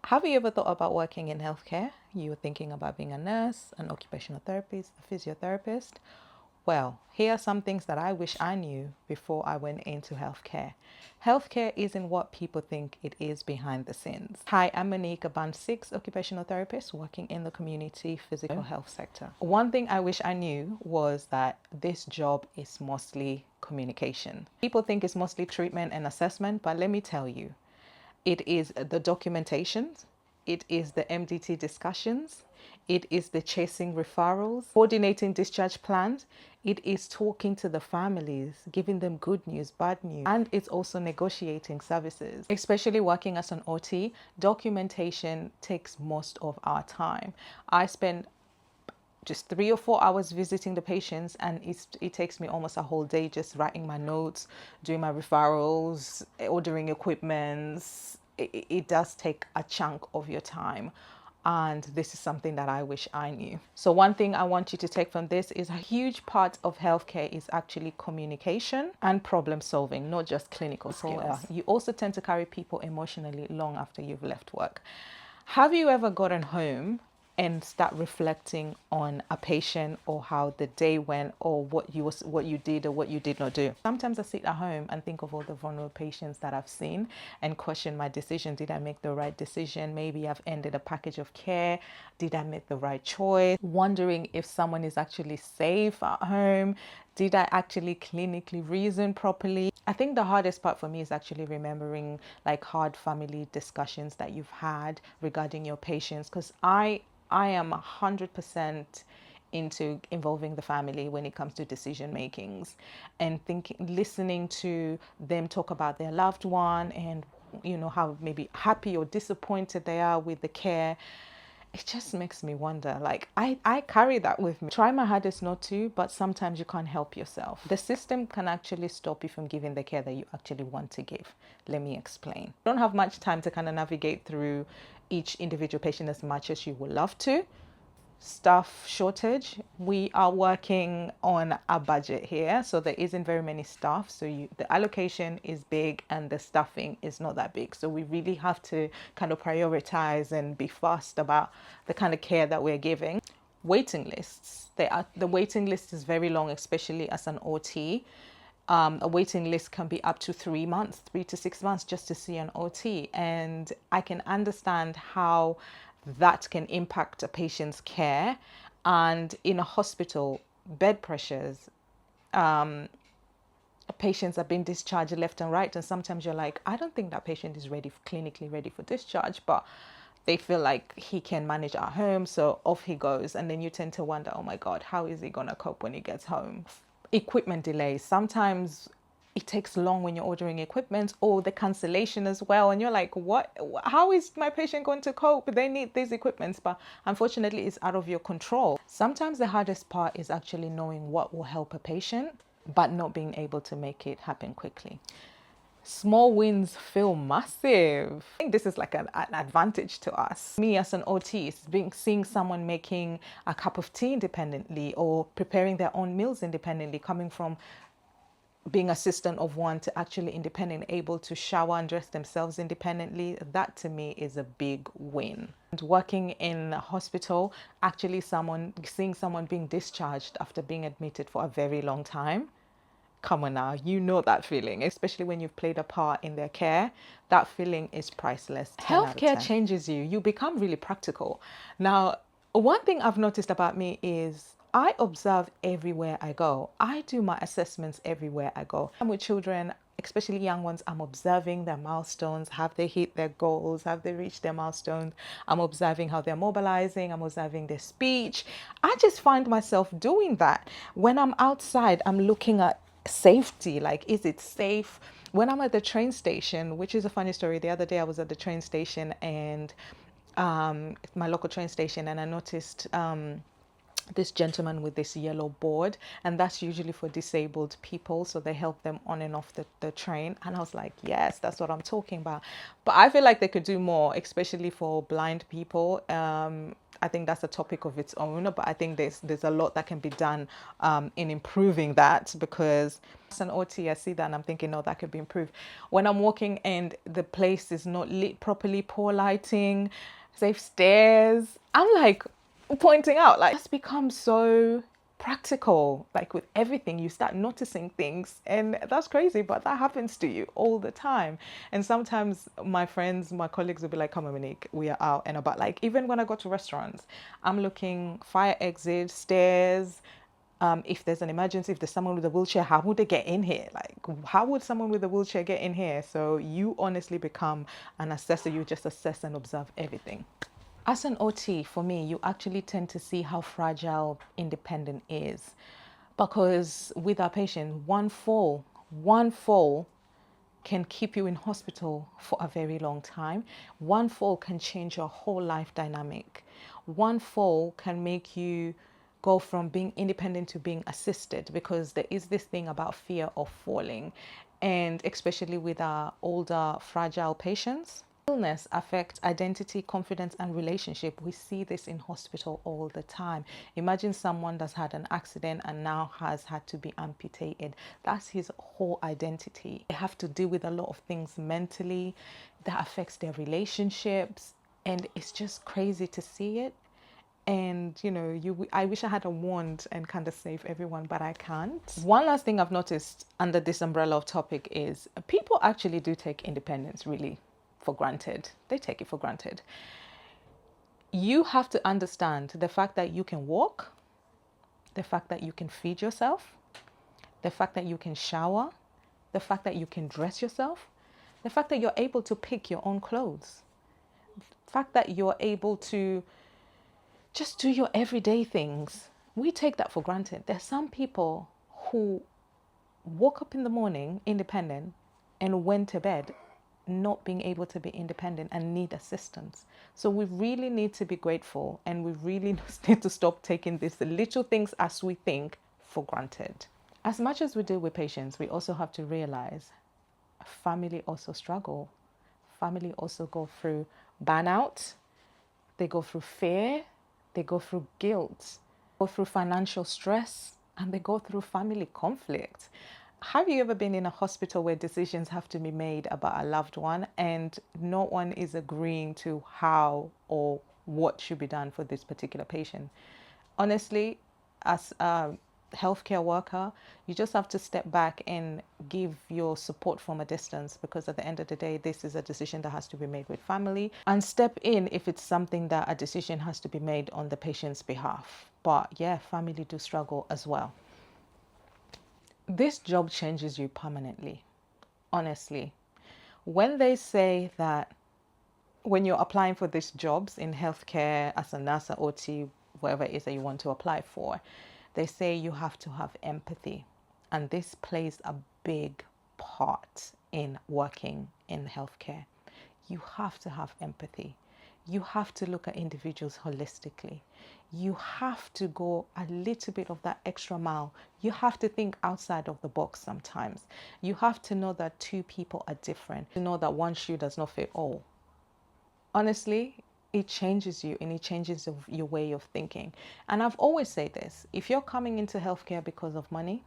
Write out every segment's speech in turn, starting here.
Have you ever thought about working in healthcare? You were thinking about being a nurse, an occupational therapist, a physiotherapist. Well, here are some things that I wish I knew before I went into healthcare. Healthcare isn't what people think it is behind the scenes. Hi, I'm Monique, a Band 6 occupational therapist working in the community physical health sector. One thing I wish I knew was that this job is mostly communication. People think it's mostly treatment and assessment, but let me tell you, it is the documentations, it is the MDT discussions, it is the chasing referrals, coordinating discharge plans, it is talking to the families, giving them good news, bad news, and it's also negotiating services. Especially working as an OT, documentation takes most of our time. I spend just 3 or 4 hours visiting the patients, and it takes me almost a whole day just writing my notes, doing my referrals, ordering equipments. It does take a chunk of your time, and this is something that I wish I knew. So one thing I want you to take from this is a huge part of healthcare is actually communication and problem solving, not just clinical skills. You also tend to carry people emotionally long after you've left work. Have you ever gotten home and start reflecting on a patient or how the day went, or what you did or what you did not do? Sometimes I sit at home and think of all the vulnerable patients that I've seen and question my decision. Did I make the right decision? Maybe I've ended a package of care. Did I make the right choice? Wondering if someone is actually safe at home. Did I actually clinically reason properly? I think the hardest part for me is actually remembering like hard family discussions that you've had regarding your patients, because I am 100% into involving the family when it comes to decision makings, and listening to them talk about their loved one, and how maybe happy or disappointed they are with the care. It just makes me wonder, like I carry that with me. Try my hardest not to, but sometimes you can't help yourself. The system can actually stop you from giving the care that you actually want to give. Let me explain. I don't have much time to kind of navigate through each individual patient as much as you would love to. Staff shortage. We are working on a budget here, so there isn't very many staff, so the allocation is big and the staffing is not that big, so we really have to kind of prioritize and be fast about the kind of care that we're giving. Waiting lists. The waiting list is very long, especially as an OT. A waiting list can be up to 3 months, 3 to 6 months just to see an OT. And I can understand how that can impact a patient's care. And in a hospital, bed pressures, patients are being discharged left and right. And sometimes you're like, I don't think that patient is clinically ready for discharge, but they feel like he can manage at home, so off he goes. And then you tend to wonder, oh my God, how is he gonna cope when he gets home? Equipment delays. Sometimes it takes long when you're ordering equipment, or the cancellation as well, and you're like, what, how is my patient going to cope? They need these equipments, but unfortunately it's out of your control. Sometimes the hardest part is actually knowing what will help a patient, but not being able to make it happen quickly. Small wins feel massive. I think this is like an advantage to us. Me as an OT, seeing someone making a cup of tea independently or preparing their own meals independently, coming from being assistant of one to actually independent, able to shower and dress themselves independently, that to me is a big win. And working in a hospital, actually seeing someone being discharged after being admitted for a very long time. Come on now, you know that feeling, especially when you've played a part in their care. That feeling is priceless. Healthcare changes you. You become really practical. Now, one thing I've noticed about me is I observe everywhere I go. I do my assessments everywhere I go. I'm with children, especially young ones. I'm observing their milestones. Have they hit their goals? Have they reached their milestones? I'm observing how they're mobilizing. I'm observing their speech. I just find myself doing that. When I'm outside, I'm looking at safety, like, is it safe? When I'm at the train station, which is a funny story, the other day I was at the train station, and my local train station, and I noticed this gentleman with this yellow board, and that's usually for disabled people, so they help them on and off the train. And I was like, yes, that's what I'm talking about. But I feel like they could do more, especially for blind people. I think that's a topic of its own, but I think there's a lot that can be done in improving that, because as an OT, I see that and I'm thinking, no, that could be improved. When I'm walking and the place is not lit properly, poor lighting, safe stairs, I'm like pointing out, like, it's become so practical. Like with everything, you start noticing things, and that's crazy, but that happens to you all the time. And sometimes my friends, my colleagues will be like, come on, Monique, we are out and about. Like even when I go to restaurants, I'm looking fire exit, stairs, if there's an emergency, if there's someone with a wheelchair, how would they get in here? Like, how would someone with a wheelchair get in here? So you honestly become an assessor. You just assess and observe everything. As an OT, for me, you actually tend to see how fragile independent is, because with our patient, one fall can keep you in hospital for a very long time. One fall can change your whole life dynamic. One fall can make you go from being independent to being assisted, because there is this thing about fear of falling, and especially with our older, fragile patients. Illness affects identity, confidence, and relationship. We see this in hospital all the time. Imagine someone that's had an accident and now has had to be amputated. That's his whole identity. They have to deal with a lot of things mentally that affects their relationships, and it's just crazy to see it. And you know, I wish I had a wand and kind of save everyone, but I can't. One last thing I've noticed under this umbrella of topic is people actually do take independence really for granted. They take it for granted. You have to understand the fact that you can walk, the fact that you can feed yourself, the fact that you can shower, the fact that you can dress yourself, the fact that you're able to pick your own clothes, the fact that you're able to just do your everyday things. We take that for granted. There's some people who woke up in the morning independent and went to bed not being able to be independent and need assistance. So we really need to be grateful, and we really need to stop taking these little things as we think for granted. As much as we deal with patients, we also have to realize family also struggle. Family also go through burnout. They go through fear. They go through guilt, go through financial stress, and they go through family conflict. Have you ever been in a hospital where decisions have to be made about a loved one and no one is agreeing to how or what should be done for this particular patient? Honestly, as a healthcare worker, you just have to step back and give your support from a distance, because at the end of the day, this is a decision that has to be made with family, and step in if it's something that a decision has to be made on the patient's behalf. But yeah, family do struggle as well. This job changes you permanently, honestly. When they say that when you're applying for these jobs in healthcare as a nurse, OT, whatever it is that you want to apply for, they say you have to have empathy. And this plays a big part in working in healthcare. You have to have empathy. You have to look at individuals holistically. You have to go a little bit of that extra mile. You have to think outside of the box sometimes. You have to know that two people are different. To know that one shoe does not fit all. Honestly, it changes you, and it changes your way of thinking. And I've always said this: if you're coming into healthcare because of money,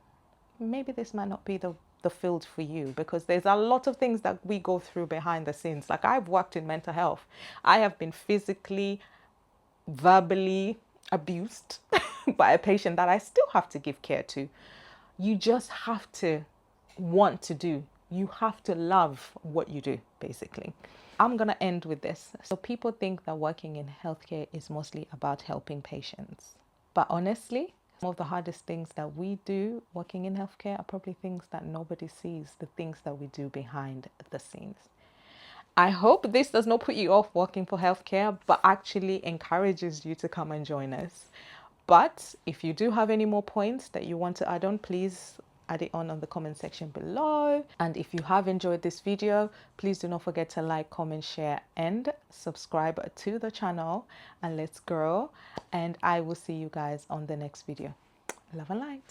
maybe this might not be the field for you, because there's a lot of things that we go through behind the scenes. Like, I've worked in mental health. I have been physically, verbally abused by a patient that I still have to give care to. You just have to want to do. You have to love what you do, basically. I'm going to end with this. So people think that working in healthcare is mostly about helping patients. But honestly, some of the hardest things that we do working in healthcare are probably things that nobody sees, the things that we do behind the scenes. I hope this does not put you off working for healthcare, but actually encourages you to come and join us. But if you do have any more points that you want to add on, please add it on the comment section below. And if you have enjoyed this video, please do not forget to like, comment, share, and subscribe to the channel. And let's grow. And I will see you guys on the next video. Love and light.